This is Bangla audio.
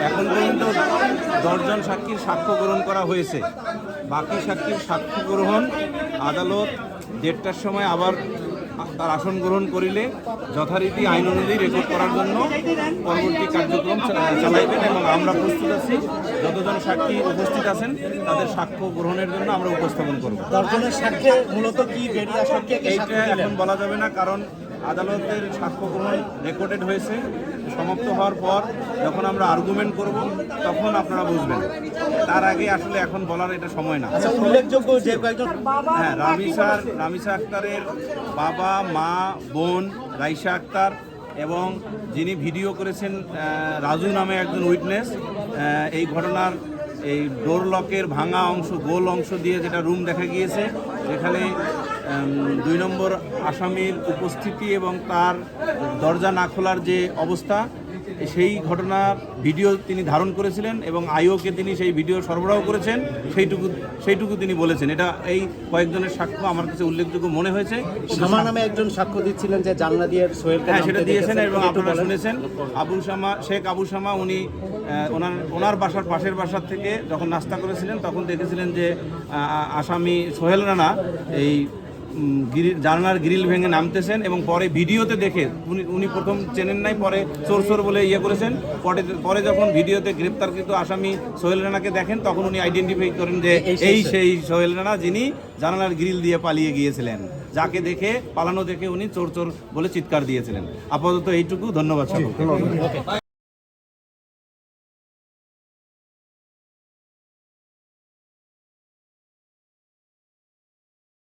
এখন পর্যন্ত 10 জন সাক্ষীর সাক্ষ্য গ্রহণ করা হয়েছে। বাকি সাক্ষীর সাক্ষ্য গ্রহণ আদালত 1:30টার সময় আবার তার আসন গ্রহণ করিলে যথারীতি আইন অনুযায়ী রেকর্ড করার জন্য পরবর্তী কার্যক্রম চালাইবেন এবং আমরা প্রস্তুত আছি। যতজন সাক্ষী উপস্থিত আছেন তাদের সাক্ষ্য গ্রহণের জন্য আমরা উপস্থাপন করব। 10 জনের সাক্ষ্যে মূলত কি বেরিয়ে আসবে? এইটা এখন বলা যাবে না, কারণ আদালতের সাক্ষ্য গ্রহণ রেকর্ডেড হয়েছে। সমাপ্ত হওয়ার পর যখন আমরা আর্গুমেন্ট করব তখন আপনারা বুঝবেন। তার আগে আসলে এখন বলার এটা সময় না। আচ্ছা, উল্লেখযোগ্য যে কয়েকজন, হ্যাঁ, রামিসা আক্তারের বাবা, মা, বোন রাইসা আক্তার এবং যিনি ভিডিও করেছেন রাজু নামে একজন উইটনেস, এই ঘটনার এই ডোর লকের ভাঙা অংশ, গোল অংশ দিয়ে যেটা রুম দেখা গিয়েছে, সেখানে 2 নম্বর আসামির উপস্থিতি এবং তার দরজা না খোলার যে অবস্থা, সেই ঘটনার ভিডিও তিনি ধারণ করেছিলেন এবং আইওকে তিনি সেই ভিডিও সরবরাহ করেছেন, সেইটুকু তিনি বলেছেন। এটা এই কয়েকজনের সাক্ষ্য আমার কাছে উল্লেখযোগ্য মনে হয়েছে। শামা নামে একজন সাক্ষ্য দিচ্ছিলেন যে জানলা দিয়ে সোহেলকে, হ্যাঁ, সেটা দিয়েছেন এবং আপনারা শুনেছেন। শেখ আবু শামা, উনি ওনার বাসার পাশের বাসার থেকে যখন নাস্তা করেছিলেন তখন দেখেছিলেন যে আসামি সোহেল রানা এই জানলার গ্রিল ভেঙে নামতেছেন এবং পরে ভিডিওতে দেখে উনি প্রথম চেনেন নাই, পরে চোর বলে করেছেন। পরে যখন ভিডিওতে গ্রেপ্তারকৃত আসামি সোহেল রানাকে দেখেন তখন উনি আইডেন্টিফাই করেন যে সেই সোহেল রানা যিনি জানালার গ্রিল দিয়ে পালিয়ে গিয়েছিলেন, যাকে দেখে পালানো দেখে উনি চোর বলে চিৎকার দিয়েছিলেন। আপাতত এইটুকু। ধন্যবাদ।